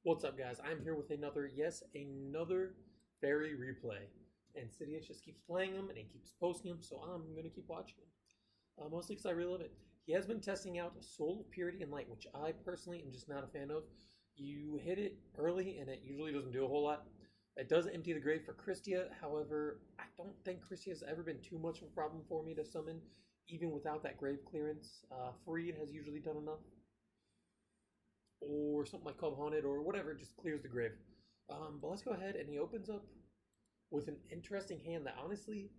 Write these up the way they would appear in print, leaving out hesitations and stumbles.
What's up, guys? I'm here with another fairy replay. And Sidious just keeps playing them and he keeps posting them, so I'm going to keep watching them. Mostly because I really love it. He has been testing out Soul, Purity, and Light, which I personally am just not a fan of. You hit it early and it usually doesn't do a whole lot. It does empty the grave for Christia, however, I don't think Christia has ever been too much of a problem for me to summon, even without that grave clearance. Freed has usually done enough, or something like Called Haunted, or whatever, just clears the grave. But let's go ahead, and he opens up with an interesting hand that honestly,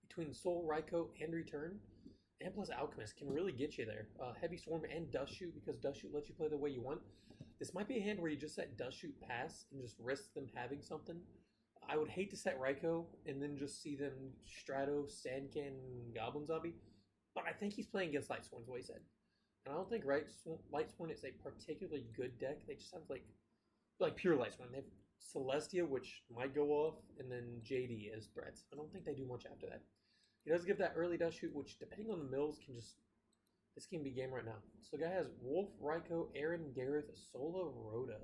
between Soul, Raikou, and Return, and plus Alchemist can really get you there. Heavy Storm and Dust Shoot, because Dust Shoot lets you play the way you want. This might be a hand where you just set Dust Shoot pass and just risk them having something. I would hate to set Raikou and then just see them Strato, Sandcan, Goblin Zombie, but I think he's playing against Light Sworn, is what he said. And I don't think Light Sworn is a particularly good deck. They just have like pure Light Sworn. They have Celestia, which might go off, and then JD as threats. I don't think they do much after that. He does give that early Dust Shoot, which depending on the mills can just this can be game right now. So the guy has Wolf, Raikou, Aaron, Gareth, Sola, Rhoda.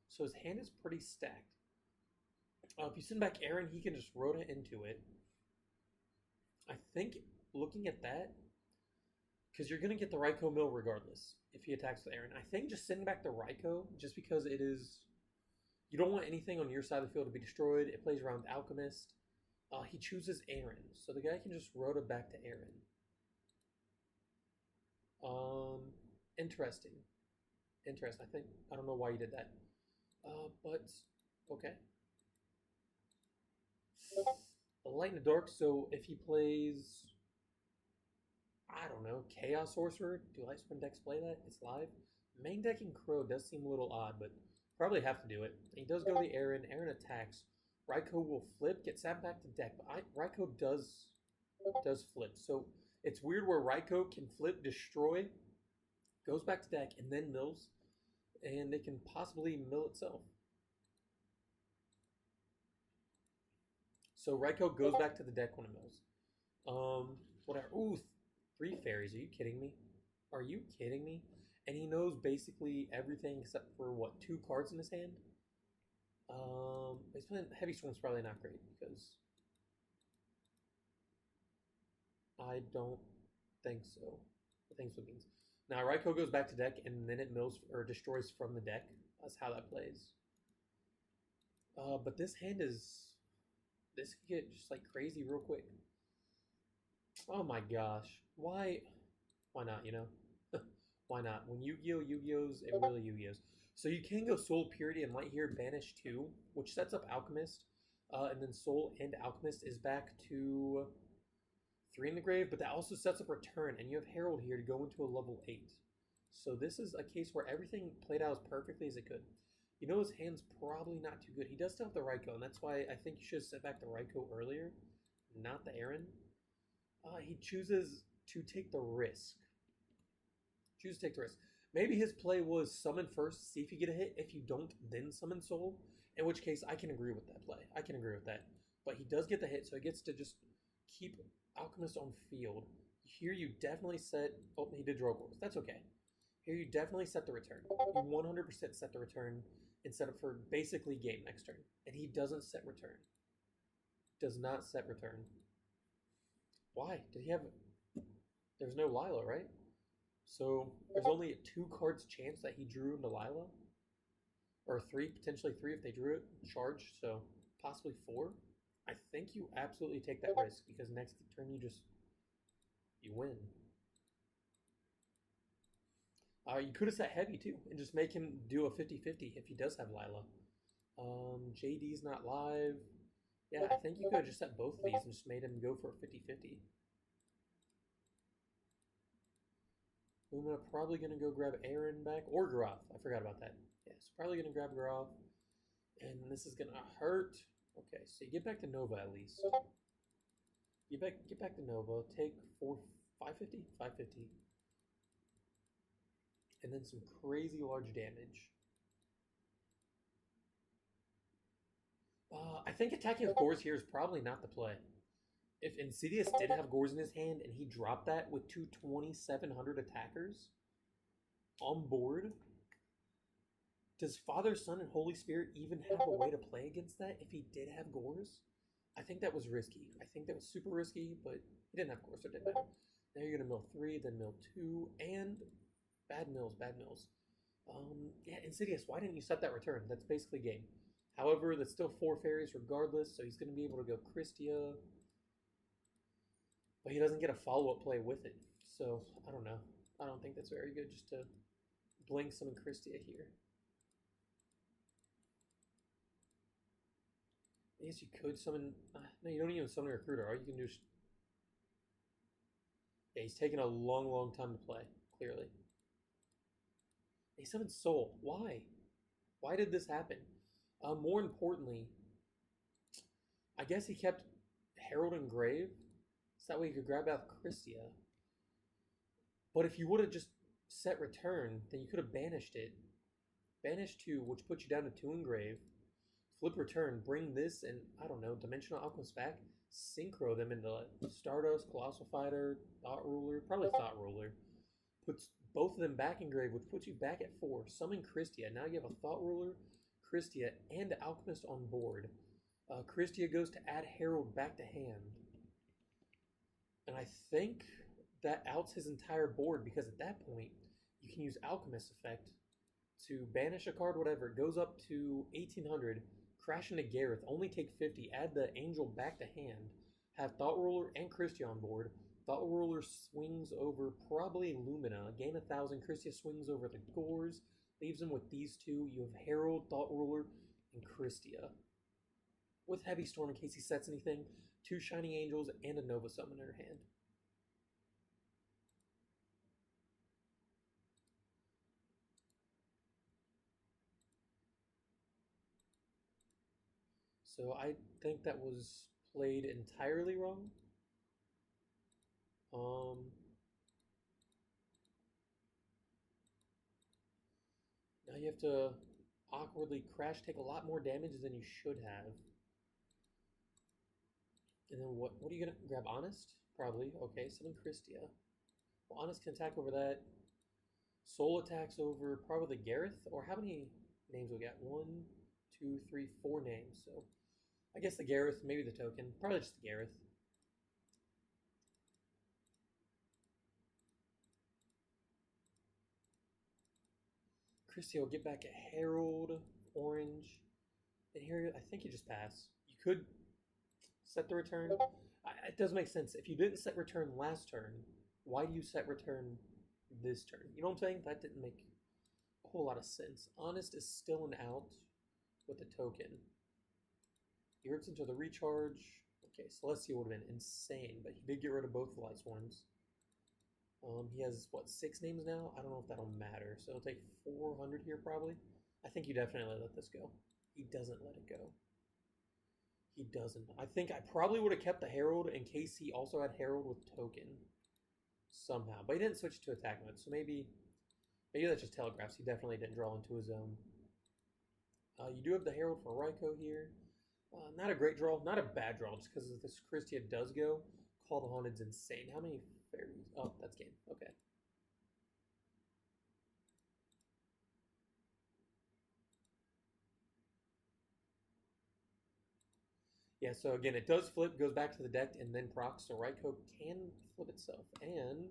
So his hand is pretty stacked. If you send back Aaron, he can just Rhoda into it. I think looking at that, because you're going to get the Raikou mill regardless if he attacks with Aaron. I think just sending back the Raikou, just because it is... You don't want anything on your side of the field to be destroyed. It plays around Alchemist. He chooses Aaron, so the guy can just Rhoda back to Aaron. Interesting. Interesting. I don't know why you did that. But, okay. A Light in the Dark, so if he plays... I don't know, Chaos Sorcerer? Do Light Sworn decks play that? It's live. Main decking Crow does seem a little odd, but probably have to do it. He does go the Aaron. Aaron attacks. Raikou will flip, get sent back to deck, but Raikou does flip. So it's weird where Raikou can flip, destroy, goes back to deck, and then mills, and it can possibly mill itself. So Raikou goes back to the deck when it mills. Whatever. Ooh, 3 fairies. Are you kidding me? Are you kidding me? And he knows basically everything except for, what, 2 cards in his hand? He's playing Heavy Storm's probably not great because I don't think so. I think so means. Now Raikou goes back to deck and then it mills or destroys from the deck. That's how that plays. But this hand is... This could get just like crazy real quick. Oh my gosh. Why not, you know? Why not? When Yu-Gi-Oh! Yu-Gi-Oh's, it really Yu-Gi-Oh's. So you can go Soul, Purity, and Light here, Banish 2, which sets up Alchemist. And then Soul and Alchemist is back to 3 in the grave, but that also sets up Return, and you have Herald here to go into a level 8. So this is a case where everything played out as perfectly as it could. You know his hand's probably not too good. He does still have the Raikou, and that's why I think you should have set back the Raikou earlier, not the Aaron. He chooses to take the risk. Choose to take the risk. Maybe his play was summon first, see if you get a hit. If you don't, then summon Soul. In which case, I can agree with that play. I can agree with that. But he does get the hit, so he gets to just keep Alchemist on field. Here you definitely set... Oh, he did draw goals. That's okay. Here you definitely set the return. You 100% set the return and set up for basically game next turn. And he doesn't set return. Does not set return. Why? Did he have... There's no Lila, right? So there's only a 2 cards chance that he drew into Lila. Or 3, potentially 3 if they drew it. Charged, so possibly 4. I think you absolutely take that risk because next turn you win. You could have set heavy too and just make him do a 50-50 if he does have Lila. JD's not live. Yeah, I think you could have just set both of these and just made him go for a 50-50. Luma probably going to go grab Aaron back. Or Groth. I forgot about that. Yeah, so probably going to grab Groth. And this is going to hurt. Okay, so you get back to Nova at least. Get back to Nova. Take 550? 550. And then some crazy large damage. I think attacking with Gores here is probably not the play. If Insidious did have Gores in his hand and he dropped that with 2 2700 attackers on board, Does Father, Son, and Holy Spirit even have a way to play against that if he did have Gores? I think that was risky. I think that was super risky, but he didn't have Gores, so it didn't matter. Now you're going to mill 3, then mill 2, and bad mills, bad mills. Yeah, Insidious, why didn't you set that return? That's basically game. However, that's still 4 fairies regardless, so he's going to be able to go Christia. But he doesn't get a follow-up play with it. So, I don't know. I don't think that's very good just to blink summon Christia here. I guess you could summon... no, you don't even summon a Recruiter. All you can do is... yeah, he's taking a long, long time to play, clearly. He summoned Soul. Why? Why did this happen? More importantly, I guess he kept Herald and Grave, so that way he could grab out Christia. But if you would have just set return, then you could have banished it. Banish 2, which puts you down to 2 in Grave. Flip return, bring this and, I don't know, Dimensional Alchemist back. Synchro them into Stardust, Colossal Fighter, Thought Ruler, probably Thought Ruler. Puts both of them back in Grave, which puts you back at 4. Summon Christia. Now you have a Thought Ruler, Christia, and Alchemist on board. Christia goes to add Herald back to hand. And I think that outs his entire board, because at that point, you can use Alchemist effect to banish a card, whatever. It goes up to 1800, crash into Gareth, only take 50, add the Angel back to hand, have Thought Ruler and Christia on board. Thought Ruler swings over probably Lumina, gain 1,000. Christia swings over the Gores, leaves him with these two. You have Herald, Thought Ruler, and Christia. With Heavy Storm in case he sets anything, 2 Shining Angels, and a Nova Summon in her hand. So I think that was played entirely wrong. Now you have to awkwardly crash, take a lot more damage than you should have. And then what are you going to grab? Honest? Probably. Okay, summon Christia. Well, Honest can attack over that. Soul attacks over probably the Gareth. Or how many names we got? 1, 2, 3, 4 names. So I guess the Gareth, maybe the token. Probably just the Gareth. Christia will get back a Herald, Orange. And here, I think you just pass. You could set the return. It does make sense. If you didn't set return last turn, why do you set return this turn? You know what I'm saying? That didn't make a whole lot of sense. Honest is still an out with the token. He hurts into the recharge. Okay, Celestia would have been insane, but he did get rid of both the Light Swarms. He has, what, 6 names now? I don't know if that'll matter. So it'll take 400 here, probably. I think you definitely let this go. He doesn't let it go. He doesn't. I think I probably would have kept the Herald in case he also had Herald with token. Somehow. But he didn't switch to attack mode, so maybe that just telegraphs. He definitely didn't draw into his own. You do have the Herald for Raikou here. Not a great draw. Not a bad draw, just because this Christia does go. Call the Haunted's insane. How many fairies? Oh, that's game. Okay. Yeah, so again, it does flip, goes back to the deck, and then procs, so Raikou can flip itself. And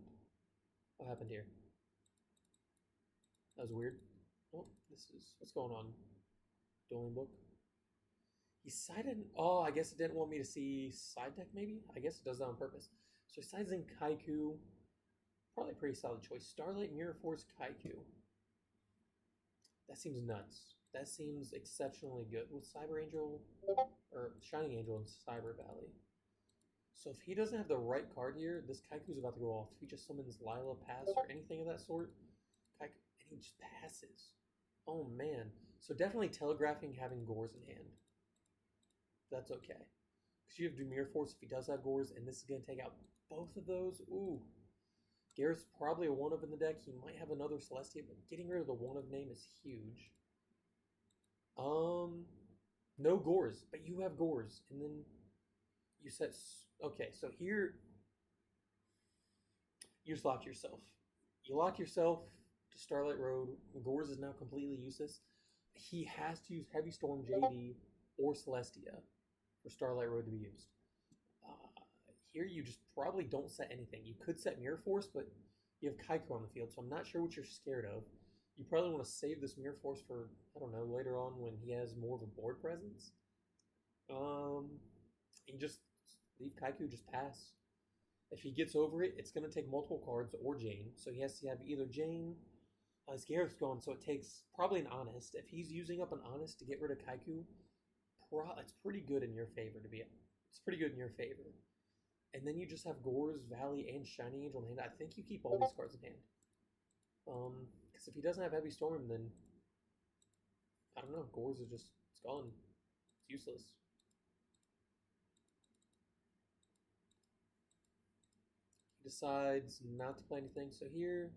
what happened here? That was weird. Oh, what's going on? Dueling Book. He sided, oh, I guess it didn't want me to see side deck, maybe? I guess it does that on purpose. So he sides in Kaiku. Probably a pretty solid choice. Starlight, Mirror Force, Kaiku. That seems nuts. That seems exceptionally good. With Cyber Angel, or Shining Angel in Cyber Valley. So if he doesn't have the right card here, this Kaiku's about to go off. If he just summons Lila, Pass, or anything of that sort, Kaiku, and he just passes. Oh man. So definitely telegraphing having Gores in hand. That's okay. Because you have Dimir Force if he does have Gores, and this is going to take out both of those. Ooh. Gareth's probably a 1-of in the deck. He might have another Celestia, but getting rid of the 1-of name is huge. No Gores, but you have Gores, and then you set... Okay, so here, you just lock yourself. You lock yourself to Starlight Road. Gores is now completely useless. He has to use Heavy Storm JD or Celestia for Starlight Road to be used. Uh, Here you just probably don't set anything. You could set Mirror Force, but you have Kaiko on the field, so I'm not sure what you're scared of. You probably want to save this Mirror Force for, I don't know, later on when he has more of a board presence. You just leave Kaiku, just pass. If he gets over it, it's going to take multiple cards or Jane. So he has to have either Jane. His Gareth's gone, so it takes probably an Honest. If he's using up an Honest to get rid of Kaiku, it's pretty good in your favor. It's pretty good in your favor. And then you just have Gore's Valley and Shining Angel in hand. I think you keep all these cards in hand. Because if he doesn't have Heavy Storm, then I don't know. Gore's is just it's gone. It's useless. He decides not to play anything. So here,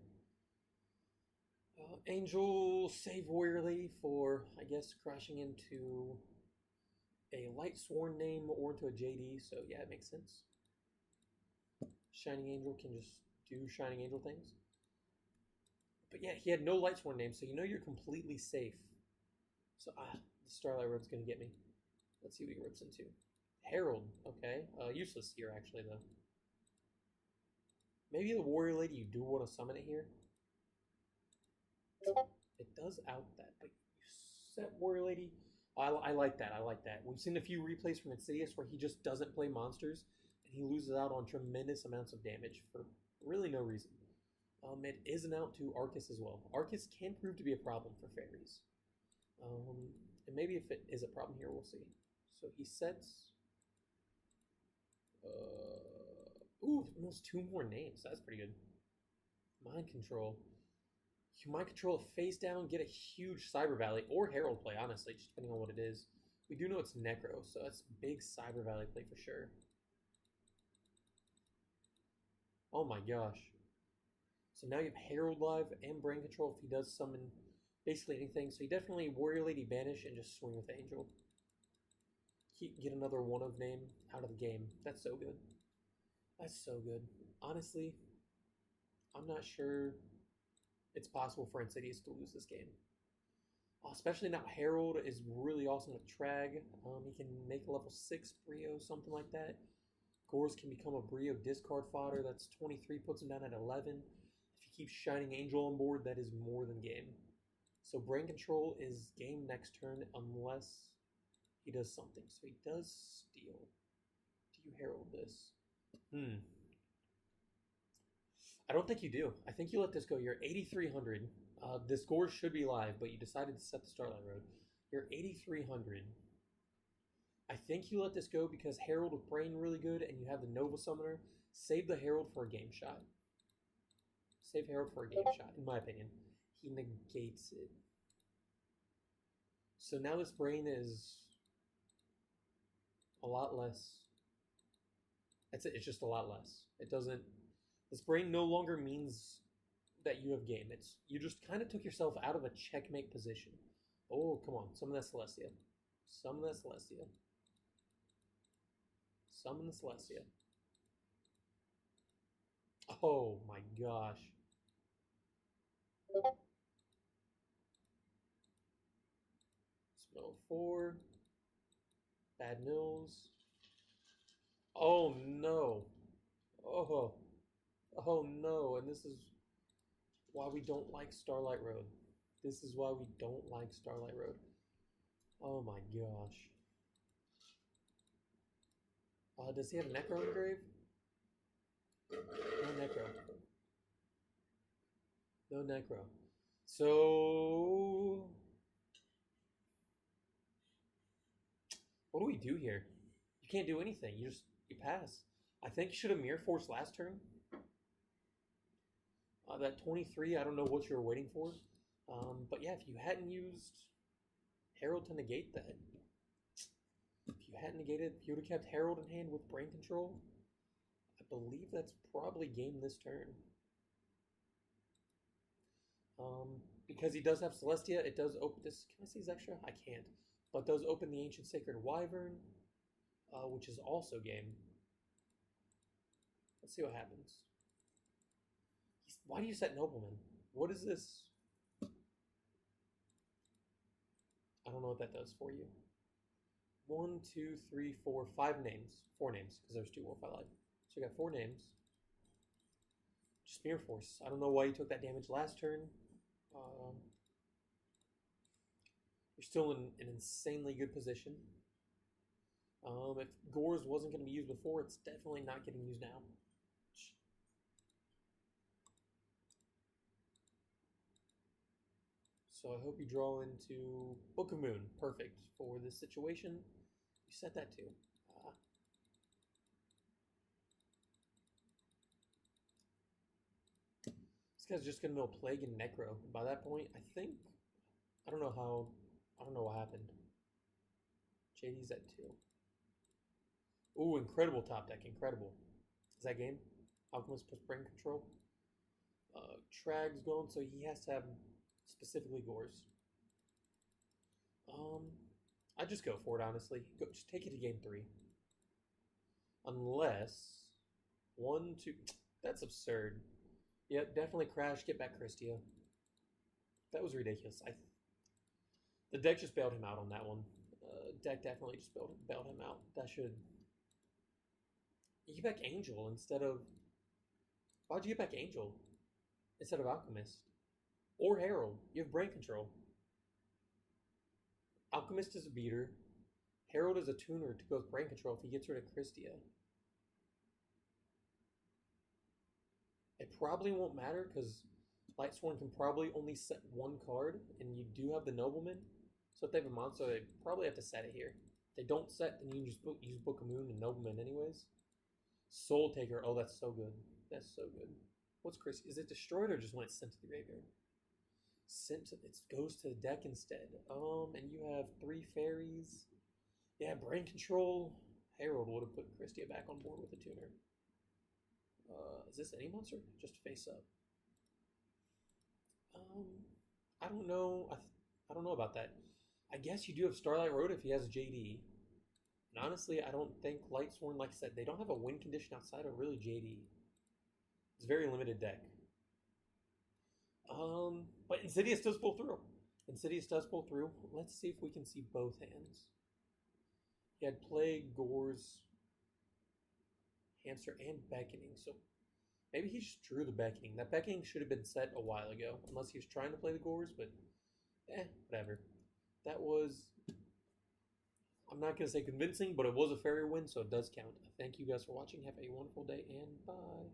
Angel save Warrior Lady for, I guess, crashing into a Light Sworn name or into a JD. So yeah, it makes sense. Shining Angel can just do Shining Angel things. But yeah, he had no Light Sworn name, so you know you're completely safe. So the Starlight Road's gonna get me. Let's see what he rips into. Herald, okay. Useless here actually though. Maybe the Warrior Lady, you do want to summon it here. It does out that, but you set Warrior Lady. I like that. I like that. We've seen a few replays from Insidious where he just doesn't play monsters and he loses out on tremendous amounts of damage for really no reason. It is an out to Arcus as well. Arcus can prove to be a problem for Fairies. And maybe if it is a problem here, we'll see. So he sets... Ooh, almost 2 more names. That's pretty good. Mind Control. You Mind Control a face down, get a huge Cyber Valley, or Herald play, honestly, just depending on what it is. We do know it's Necro, so that's big Cyber Valley play for sure. Oh my gosh. So now you have Herald live and Brain Control if he does summon basically anything. So you definitely Warrior Lady banish and just swing with Angel. Get another one of name out of the game. That's so good. That's so good. Honestly, I'm not sure it's possible for Insidious to lose this game. Especially now Herald is really awesome with Trag. He can make a level 6 Brio, something like that. Gores can become a Brio discard fodder. That's 23, puts him down at 11. If he keeps Shining Angel on board, that is more than game. So Brain Control is game next turn unless he does something. So he does steal. Do you Herald this? I don't think you do. I think you let this go. You're 8,300. The score should be live, but you decided to set the Starlight Road. You're 8,300. I think you let this go because Herald with Brain really good, and you have the Nova Summoner. Save the Herald for a game shot. Save Herald for a game shot, in my opinion. He negates it. So now this Brain is a lot less. That's it. It's just a lot less. It doesn't... This Brain no longer means that you have game. It's you just kind of took yourself out of a checkmate position. Oh, come on. Summon that Celestia. Summon that Celestia. Summon the Celestia. Oh my gosh. Smell 4. Bad Mills. Oh no. Oh. Oh no, and this is why we don't like Starlight Road. This is why we don't like Starlight Road. Oh my gosh. Does he have Necro engraved? No Necro. No Necro. So... what do we do here? You can't do anything. You pass. I think you should have Mirror Force last turn. That 23, I don't know what you were waiting for. But yeah, if you hadn't used Herald to negate that, if you hadn't negated, if you would have kept Herald in hand with Brain Control, I believe that's probably game this turn. Because he does have Celestia, it does open this. Can I see his extra? I can't. But does open the Ancient Sacred Wyvern, which is also game. Let's see what happens. Why do you set Nobleman? What is this? I don't know what that does for you. One, two, three, four, five names. Four names, because there's two wolf I like. So you got four names. Just Mirror Force. I don't know why you took that damage last turn. Um, you're still in an insanely good position. If Gores wasn't going to be used before, it's definitely not getting used now. So I hope you draw into Book of Moon. Perfect for this situation. You set that too. This guy's just gonna mill Plague and Necro. By that point, I don't know how, I don't know what happened. JD's at 2. Ooh, incredible top deck, incredible. Is that game? Alchemist plus Brain Control. Trag's going, so he has to have specifically Gores. I'd just go for it, honestly. Just take it to game 3. Unless, 1, 2, that's absurd. Yep, definitely crash, get back Christia. That was ridiculous. The deck just bailed him out on that one. Deck definitely just bailed him out. That should... You get back Angel instead of... Why'd you get back Angel instead of Alchemist? Or Herald. You have Brain Control. Alchemist is a beater. Herald is a tuner to go with Brain Control if he gets rid of Christia. It probably won't matter because Lightsworn can probably only set one card, and you do have the Nobleman. So if they have a monster, they probably have to set it here. If they don't set, then you can just use Book of Moon and Nobleman anyways. Soul Taker. Oh, that's so good. That's so good. What's Chris? Is it destroyed or just when it's sent to the graveyard? It goes to the deck instead. And you have 3 fairies. Yeah, Brain Control. Herald would have put Christia back on board with a tuner. Is this any monster? Just face up. I don't know. I don't know about that. I guess you do have Starlight Road if he has JD. And honestly, I don't think Lightsworn, like I said, they don't have a win condition outside of really JD. It's a very limited deck. But Insidious does pull through. Insidious does pull through. Let's see if we can see both hands. He had Plague, Gores, Hamster, and Beckoning. So maybe he just drew the Beckoning. That Beckoning should have been set a while ago. Unless he was trying to play the Gores, but whatever. That was... I'm not going to say convincing, but it was a fairy win, so it does count. Thank you guys for watching. Have a wonderful day, and bye.